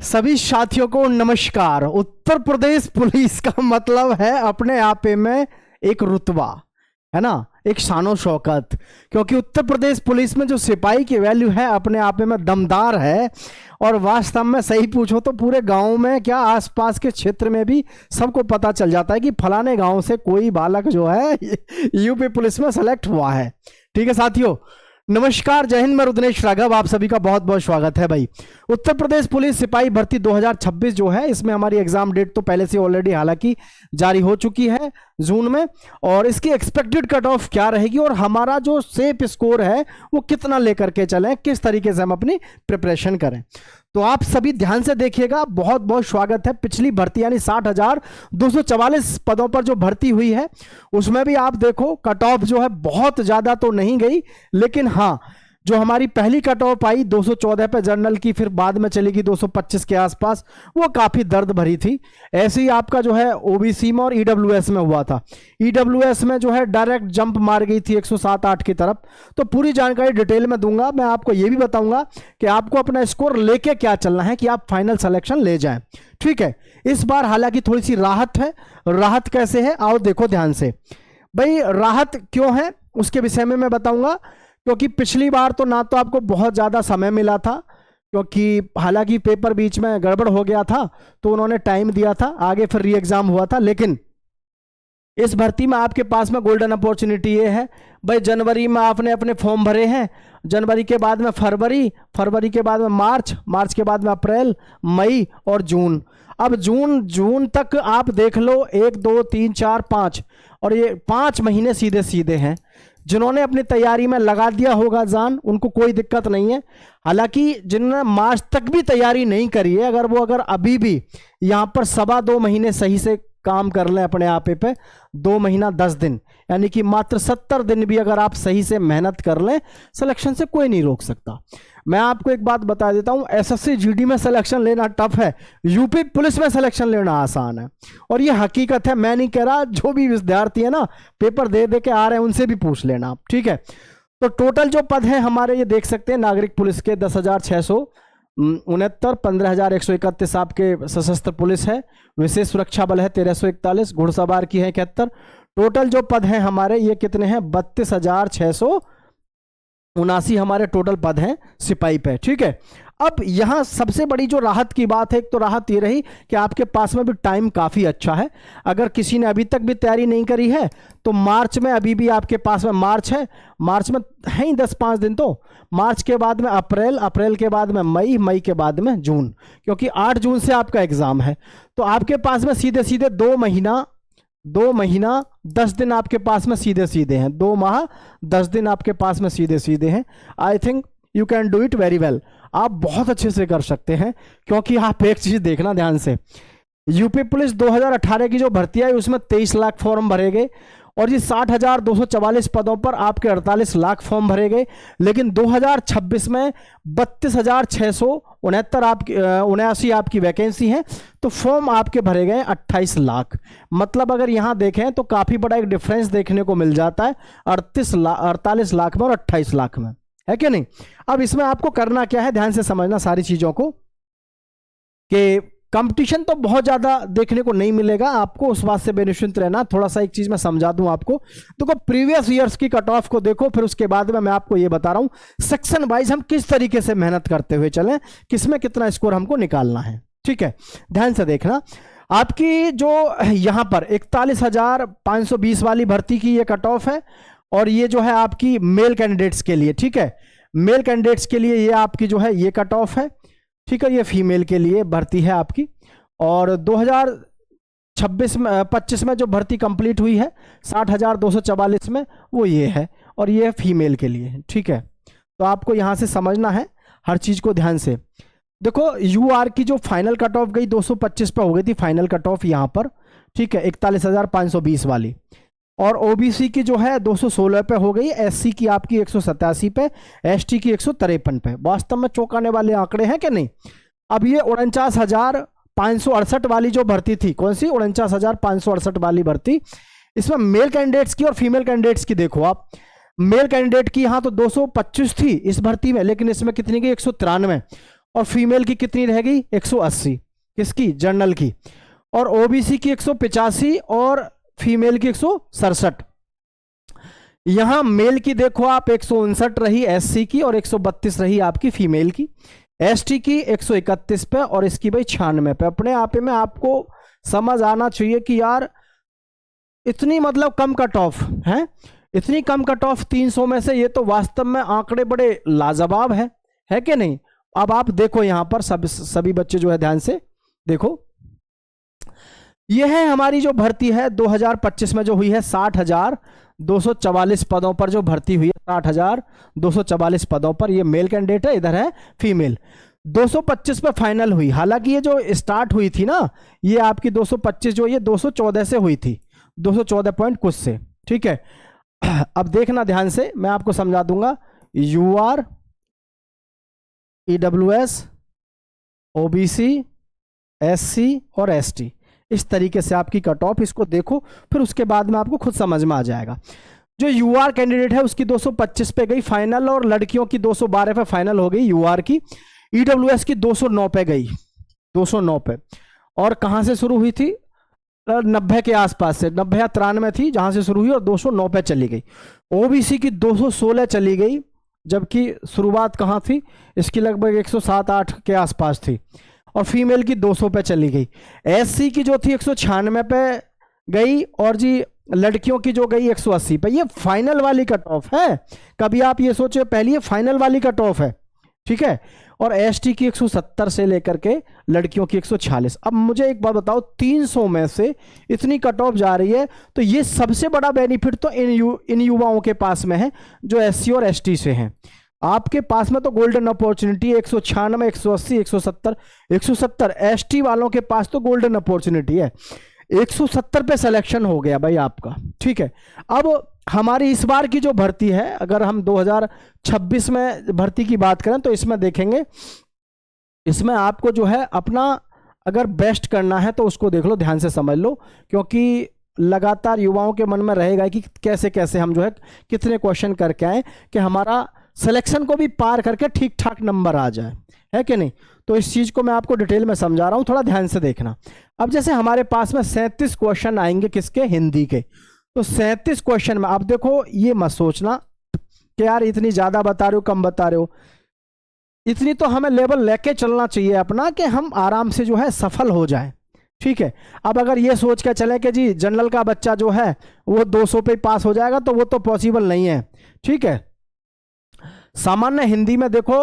सभी साथियों को नमस्कार। उत्तर प्रदेश पुलिस का मतलब है अपने आप में एक रुतबा, है ना, एक शानो शौकत। क्योंकि उत्तर प्रदेश पुलिस में जो सिपाही की वैल्यू है अपने आप में दमदार है। और वास्तव में सही पूछो तो पूरे गांव में क्या आसपास के क्षेत्र में भी सबको पता चल जाता है कि फलाने गांव से कोई बालक जो है यूपी पुलिस में सेलेक्ट हुआ है। ठीक है साथियों, नमस्कार, जय हिंद। मैं रुद्रेश राघव, आप सभी का बहुत बहुत स्वागत है भाई। उत्तर प्रदेश पुलिस सिपाही भर्ती 2026 जो है, इसमें हमारी एग्जाम डेट तो पहले से ऑलरेडी हालांकि जारी हो चुकी है जून में। और इसकी एक्सपेक्टेड कट ऑफ क्या रहेगी और हमारा जो सेफ स्कोर है वो कितना लेकर के चलें, किस तरीके से हम अपनी प्रिपरेशन करें, तो आप सभी ध्यान से देखिएगा। बहुत बहुत स्वागत है। पिछली भर्ती यानी 60,244 पदों पर जो भर्ती हुई है उसमें भी आप देखो कट ऑफ जो है बहुत ज्यादा तो नहीं गई, लेकिन हाँ जो हमारी पहली कट ऑफ आई 214 पे जनरल की, फिर बाद में चलेगी 225 के आसपास, वो काफी दर्द भरी थी। ऐसे ही आपका जो है ओबीसी में और ईडब्ल्यूएस में हुआ था। ईडब्ल्यूएस में जो है डायरेक्ट जंप मार गई थी 107-8 की तरफ। तो पूरी जानकारी डिटेल में दूंगा। मैं आपको ये भी बताऊंगा कि आपको अपना स्कोर लेके क्या चलना है कि आप फाइनल सिलेक्शन ले जाएं। ठीक है, इस बार हालांकि थोड़ी सी राहत है। राहत कैसे है आओ देखो ध्यान से भाई। राहत क्यों है उसके विषय में मैं बताऊंगा। क्योंकि पिछली बार तो ना तो आपको बहुत ज़्यादा समय मिला था, क्योंकि हालांकि पेपर बीच में गड़बड़ हो गया था तो उन्होंने टाइम दिया था, आगे फिर री एग्जाम हुआ था। लेकिन इस भर्ती में आपके पास में गोल्डन अपॉर्चुनिटी ये है भाई, जनवरी में आपने अपने फॉर्म भरे हैं, जनवरी के बाद में फरवरी, फरवरी के बाद में मार्च, मार्च के बाद में अप्रैल, मई और जून। अब जून तक आप देख लो 1 2 3 4 5, और ये 5 महीने सीधे सीधे हैं। जिन्होंने अपनी तैयारी में लगा दिया होगा जान, उनको कोई दिक्कत नहीं है। हालांकि जिन्होंने मार्च तक भी तैयारी नहीं करी है, अगर अभी भी यहां पर 2.25 महीने सही से काम कर लें अपने आप पे, 2 महीना 10 दिन यानी कि मात्र 70 दिन भी अगर आप सही से मेहनत कर लें, सिलेक्शन से कोई नहीं रोक सकता। मैं आपको एक बात बता देता हूं, एसएससी जीडी में सिलेक्शन लेना टफ है, यूपी पुलिस में सिलेक्शन लेना आसान है। और ये हकीकत है, मैं नहीं कह रहा, जो भी विद्यार्थी है ना पेपर दे दे के आ रहे हैं उनसे भी पूछ लेना आप। ठीक है, तो टोटल जो पद हैं हमारे ये देख सकते हैं। नागरिक पुलिस के 10,669, 15,131 आपके सशस्त्र पुलिस है, विशेष सुरक्षा बल है 1,341, घुड़सवार की है 71। टोटल जो पद हैं हमारे ये कितने हैं, 32,679 हमारे टोटल पद हैं सिपाही पे। ठीक है, अब यहां सबसे बड़ी जो राहत की बात है, एक तो राहत ये रही कि आपके पास में भी टाइम काफी अच्छा है। अगर किसी ने अभी तक भी तैयारी नहीं करी है तो मार्च में अभी भी आपके पास में मार्च है, मार्च में है ही 10-5 दिन, तो मार्च के बाद में अप्रैल, अप्रैल के बाद में मई, मई के बाद में जून, क्योंकि 8 जून से आपका एग्जाम है। तो आपके पास में सीधे सीधे 2 महीना 10 दिन आपके पास में सीधे सीधे हैं। 2 माह 10 दिन आपके पास में सीधे सीधे हैं। I think you can do it very well. आप बहुत अच्छे से कर सकते हैं, क्योंकि आप एक चीज देखना ध्यान से, यूपी पुलिस 2018 की जो भर्ती आई उसमें 23 लाख फॉर्म भरे गए, और ये 60,244 पदों पर आपके 48 लाख फॉर्म भरे गए। लेकिन 2026 में 32,669 आपकी वैकेंसी है, तो फॉर्म आपके भरे गए 28 लाख। मतलब अगर यहां देखें तो काफी बड़ा एक डिफरेंस देखने को मिल जाता है 48 लाख में और 28 लाख में, है कि नहीं। अब इसमें आपको करना क्या है, ध्यान से समझना सारी चीजों को, कि कंपटीशन तो बहुत ज्यादा देखने को नहीं मिलेगा आपको, उस बात से बेनिश्चिंत रहना। थोड़ा सा एक चीज मैं समझा दूं आपको, तो प्रीवियस ईयर्स की कट ऑफ को देखो, फिर उसके बाद में मैं आपको ये बता रहा हूं सेक्शन वाइज हम किस तरीके से मेहनत करते हुए चलें, किसमें कितना स्कोर हमको निकालना है। ठीक है, ध्यान से देखना। आपकी जो यहां पर 41,520 वाली भर्ती की ये कट ऑफ है, और ये जो है आपकी मेल कैंडिडेट्स के लिए। ठीक है, मेल कैंडिडेट्स के लिए ये आपकी जो है ये कट ऑफ है। ठीक है, ये फीमेल के लिए भर्ती है आपकी। और 2025 में जो भर्ती कंप्लीट हुई है 60,244 में, वो ये है, और ये फीमेल के लिए। ठीक है, तो आपको यहां से समझना है हर चीज को ध्यान से। देखो यूआर की जो फाइनल कट ऑफ गई 225 पे हो गई थी फाइनल कट ऑफ यहां पर। ठीक है, 41,520 वाली। और ओबीसी की जो है 216 पे हो गई, एससी की आपकी 187 पे, एसटी की 153 पे। वास्तव में चौंकाने वाले आंकड़े हैं कि नहीं। अब ये 49,568 वाली जो भर्ती थी, कौन सी 49,568 वाली भर्ती, इसमें मेल कैंडिडेट्स की और फीमेल कैंडिडेट्स की देखो आप। मेल कैंडिडेट की यहां तो 225 थी इस भर्ती में, लेकिन इसमें कितनी गई 193, और फीमेल की कितनी रहेगी 180, किसकी जनरल की, और ओबीसी की 185 और फीमेल की 167। यहां मेल की देखो आप 159 रही एससी की और 132 रही आपकी फीमेल की, एसटी की 131 पे और इसकी भाई 96 पे। अपने आप में आपको समझ आना चाहिए कि यार इतनी मतलब कम कट ऑफ है, इतनी कम कट ऑफ 300 में से, ये तो वास्तव में आंकड़े बड़े लाजवाब है कि नहीं। अब आप देखो यहां पर सभी बच्चे जो है ध्यान से देखो, यह है हमारी जो भर्ती है 2025 में जो हुई है 60,244 पदों पर जो भर्ती हुई है, 60,244 पदों पर। ये मेल कैंडिडेट है, इधर है फीमेल। 225 पे फाइनल हुई, हालांकि ये जो स्टार्ट हुई थी ना, ये आपकी 225 जो ये 214 से हुई थी, 214 पॉइंट कुछ से, ठीक है। अब देखना ध्यान से, मैं आपको समझा दूंगा। यूआर, ईडब्ल्यूएस, ओबीसी, एससी और एसटी, इस तरीके से आपकी कट ऑफ, इसको देखो फिर उसके बाद में आपको खुद समझ में आ जाएगा। जो यूआर कैंडिडेट है उसकी 225 पे गई फाइनल, और लड़कियों की 212 पे फाइनल हो गई यूआर की। ईडब्ल्यूएस की 209 पे गई, 209 पे, और कहां से शुरू हुई थी 90 के आसपास से, 90 या 93 थी जहां से शुरू हुई और 209 पे चली गई। ओबीसी की 216 चली गई, जबकि शुरुआत कहां थी इसकी लगभग 107-8 के आसपास थी, और फीमेल की 200 पे चली गई। एससी की जो थी 196 पे गई, और जी लड़कियों की जो गई 180 पे। ये फाइनल वाली कट ऑफ है, कभी आप ये सोचे पहले, ये फाइनल वाली कट ऑफ है, ठीक है। और एसटी की 170 से लेकर के लड़कियों की 146। अब मुझे एक बात बताओ, 300 में से इतनी कट ऑफ जा रही है, तो ये सबसे बड़ा बेनिफिट तो इन युवाओं के पास में है जो एससी और एसटी से हैं। आपके पास में तो गोल्डन अपॉर्चुनिटी 196, 180, 170, 170 एसटी वालों के पास तो गोल्डन अपॉर्चुनिटी है। 170 पे सिलेक्शन हो गया भाई आपका, ठीक है। अब हमारी इस बार की जो भर्ती है, अगर हम 2026 में भर्ती की बात करें तो इसमें देखेंगे, इसमें आपको जो है अपना अगर बेस्ट करना है तो उसको देख लो, ध्यान से समझ लो, क्योंकि लगातार युवाओं के मन में रहेगा कि कैसे कैसे हम जो है कितने क्वेश्चन करके आए कि हमारा सिलेक्शन को भी पार करके ठीक ठाक नंबर आ जाए, है कि नहीं। तो इस चीज को मैं आपको डिटेल में समझा रहा हूं, थोड़ा ध्यान से देखना। अब जैसे हमारे पास में 37 क्वेश्चन आएंगे किसके, हिंदी के। तो 37 क्वेश्चन में आप देखो, ये मत सोचना कि यार इतनी ज्यादा बता रहे हो, कम बता रहे हो। इतनी तो हमें लेवल लेके चलना चाहिए अपना कि हम आराम से जो है सफल हो जाए, ठीक है। अब अगर ये सोच के चले कि जी जनरल का बच्चा जो है वो 200 पे पास हो जाएगा, तो वो तो पॉसिबल नहीं है, ठीक है। सामान्य हिंदी में देखो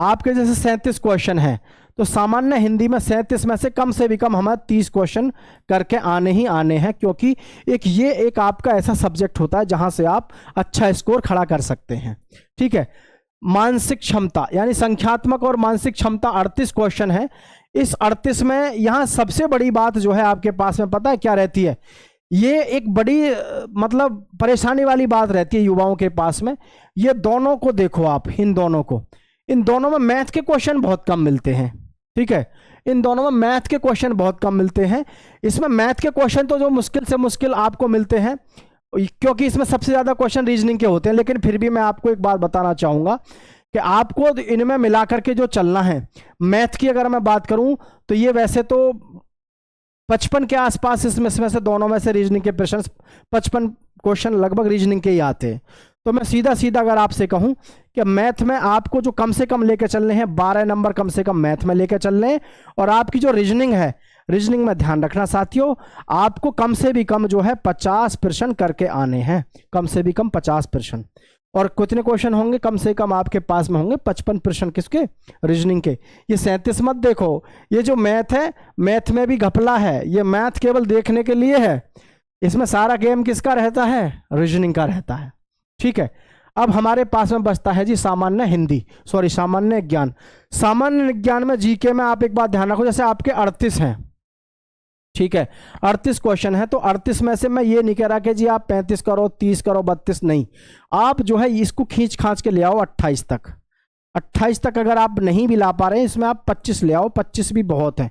आपके जैसे 37 क्वेश्चन है, तो सामान्य हिंदी में 37 में से भी कम हमें 30 क्वेश्चन करके आने ही आने हैं, क्योंकि ये एक आपका ऐसा सब्जेक्ट होता है जहां से आप अच्छा स्कोर खड़ा कर सकते हैं, ठीक है। मानसिक क्षमता यानी संख्यात्मक और मानसिक क्षमता 38 क्वेश्चन है। इस 38 में यहां सबसे बड़ी बात जो है आपके पास में पता है क्या रहती है, ये एक बड़ी मतलब परेशानी वाली बात रहती है युवाओं के पास में। ये दोनों को देखो आप, इन दोनों में मैथ के क्वेश्चन बहुत कम मिलते हैं, ठीक है। इन दोनों में मैथ के क्वेश्चन बहुत कम मिलते हैं। इसमें मैथ के क्वेश्चन तो जो मुश्किल से मुश्किल आपको मिलते हैं, क्योंकि इसमें सबसे ज्यादा क्वेश्चन रीजनिंग के होते हैं। लेकिन फिर भी मैं आपको एक बात बताना चाहूंगा कि आपको इनमें मिला करके जो चलना है, मैथ की अगर मैं बात करूं तो ये वैसे तो 55 के आसपास इसमें से दोनों में से रीजनिंग के प्रश्न, 55 क्वेश्चन लगभग रीजनिंग के ही आते हैं। तो मैं सीधा सीधा अगर आपसे कहूं कि मैथ में आपको जो कम से कम लेके चलने हैं, 12 नंबर कम से कम मैथ में लेके चलने हैं। और आपकी जो रीजनिंग है, रीजनिंग में ध्यान रखना साथियों, आपको कम से भी कम जो है 50% करके आने हैं, कम से भी कम 50%। और कितने क्वेश्चन होंगे, कम से कम आपके पास में होंगे 55% किसके, रीजनिंग के। ये 37 मत देखो, ये जो मैथ है, मैथ में भी घपला है। ये मैथ केवल देखने के लिए है, इसमें सारा गेम किसका रहता है, रीजनिंग का रहता है, ठीक है। अब हमारे पास में बचता है जी सामान्य हिंदी, सॉरी सामान्य ज्ञान। सामान्य ज्ञान में जीके में आप एक बात ध्यान रखो, जैसे आपके 38 हैं, ठीक है, 38 क्वेश्चन है। तो 38 में से मैं ये नहीं कह रहा कि जी आप 35 करो, 30 करो, 32 नहीं, आप जो है इसको खींच खांच के ले आओ 28 तक। 28 तक अगर आप नहीं भी ला पा रहे हैं, इसमें आप 25 ले आओ, 25 भी बहुत है।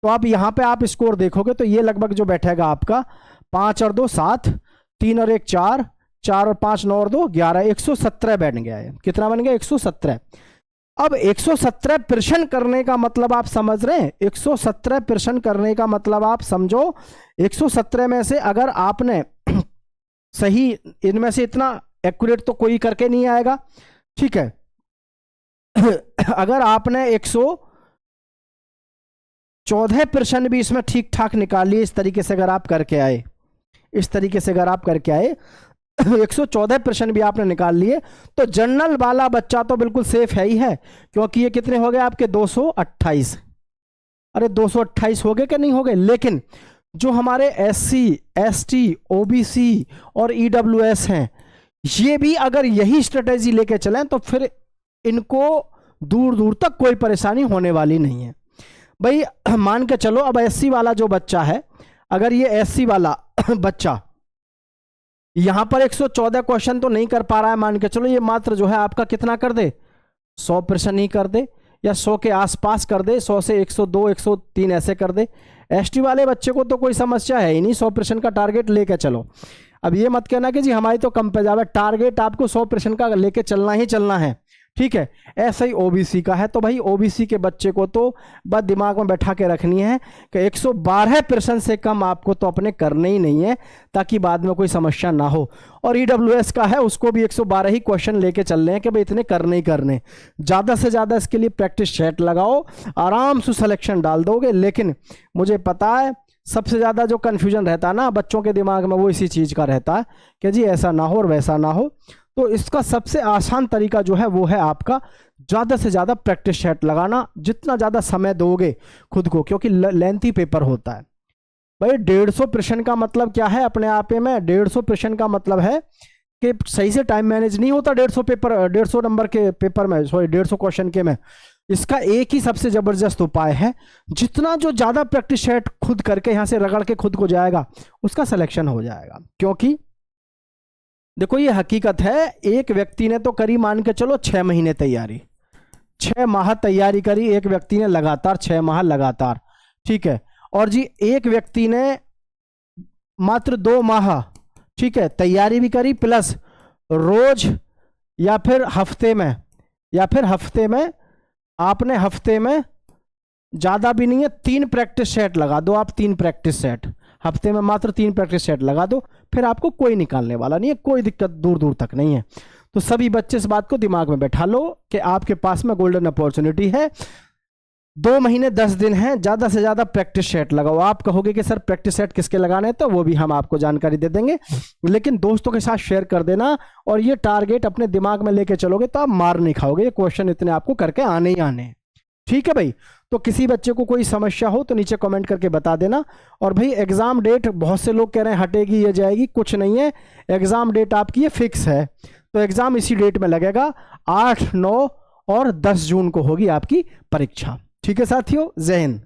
तो आप यहाँ पे आप स्कोर देखोगे तो ये लगभग जो बैठेगा आपका 5 और 2 7, 3 और 1 4, 4 और 5 9 और 2 11, 117 बैठ गया है। कितना बन गया, 117। अब 117% करने का मतलब आप समझ रहे हैं, 117% करने का मतलब आप समझो, 117 में से अगर आपने सही, इनमें से इतना एक्यूरेट तो कोई करके नहीं आएगा, ठीक है। अगर आपने 114% भी इसमें ठीक ठाक निकालिए, इस तरीके से अगर आप करके आए, इस तरीके से अगर आप करके आए, 114% भी आपने निकाल लिए, तो जनरल वाला बच्चा तो बिल्कुल सेफ है ही है, क्योंकि ये कितने हो गए आपके 228। अरे 228 हो गए कि नहीं हो गए। लेकिन जो हमारे SC, ST, OBC और EWS हैं, ये भी अगर यही स्ट्रेटेजी लेके चलें तो फिर इनको दूर दूर तक कोई परेशानी होने वाली नहीं है भाई। मान के चलो अब SC वाला जो बच्चा है, अगर ये SC वाला बच्चा यहां पर 114 क्वेश्चन तो नहीं कर पा रहा है, मान के चलो ये मात्र जो है आपका कितना कर दे, 100% ही कर दे, या 100 के आसपास कर दे, 100 से 102, 103 ऐसे कर दे। ST वाले बच्चे को तो कोई समस्या है ही नहीं, 100% का टारगेट लेके चलो। अब ये मत कहना कि जी हमारी तो कम पे जावे, टारगेट आपको 100% का लेके चलना ही चलना है, ठीक है। ऐसा ही OBC का है, तो भाई OBC के बच्चे को तो बस दिमाग में बैठा के रखनी है कि 112% से कम आपको तो अपने करने ही नहीं है, ताकि बाद में कोई समस्या ना हो। और EWS का है, उसको भी 112 ही क्वेश्चन लेके चल रहे हैं कि भाई इतने करने ही करने। ज़्यादा से ज़्यादा इसके लिए प्रैक्टिस सेट लगाओ, आराम से सिलेक्शन डाल दोगे। लेकिन मुझे पता है सबसे ज़्यादा जो कन्फ्यूजन रहता है ना बच्चों के दिमाग में, वो इसी चीज़ का रहता है कि जी ऐसा ना हो और वैसा ना हो। तो इसका सबसे आसान तरीका जो है वो है आपका ज़्यादा से ज़्यादा प्रैक्टिस सेट लगाना। जितना ज़्यादा समय दोगे खुद को, क्योंकि लेंथी पेपर होता है भाई। 150% का मतलब क्या है अपने आप में, 150% का मतलब है कि सही से टाइम मैनेज नहीं होता 150 नंबर के पेपर में, सॉरी 150 क्वेश्चन के में। इसका एक ही सबसे जबरदस्त उपाय है, जितना जो ज़्यादा प्रैक्टिस सेट खुद करके यहाँ से रगड़ के खुद को जाएगा, उसका सिलेक्शन हो जाएगा। क्योंकि देखो ये हकीकत है, एक व्यक्ति ने तो करी मान के चलो 6 महीने तैयारी, 6 माह तैयारी करी एक व्यक्ति ने लगातार, 6 माह लगातार, ठीक है। और जी एक व्यक्ति ने मात्र 2 माह, ठीक है, तैयारी भी करी, प्लस रोज या फिर हफ्ते में, आपने हफ्ते में ज़्यादा भी नहीं है 3 प्रैक्टिस सेट लगा दो आप, 3 प्रैक्टिस सेट हफ्ते में, मात्र 3 प्रैक्टिस सेट लगा दो, फिर आपको कोई निकालने वाला नहीं है, कोई दिक्कत दूर दूर तक नहीं है। तो सभी बच्चे इस बात को दिमाग में बैठा लो कि आपके पास में गोल्डन अपॉर्चुनिटी है, 2 महीने 10 दिन हैं, ज़्यादा से ज़्यादा प्रैक्टिस सेट लगाओ। आप कहोगे कि सर प्रैक्टिस सेट किसके लगाने हैं, तो वो भी हम आपको जानकारी दे देंगे, लेकिन दोस्तों के साथ शेयर कर देना। और ये टारगेट अपने दिमाग में लेके चलोगे तो आप मार नहीं खाओगे, ये क्वेश्चन इतने आपको करके आने ही आने हैं, ठीक है भाई। तो किसी बच्चे को कोई समस्या हो तो नीचे कमेंट करके बता देना। और भाई एग्जाम डेट बहुत से लोग कह रहे हैं हटेगी ये जाएगी, कुछ नहीं है, एग्जाम डेट आपकी ये फिक्स है। तो एग्जाम इसी डेट में लगेगा, 8, 9 और 10 जून को होगी आपकी परीक्षा, ठीक है साथियों। जय हिंद।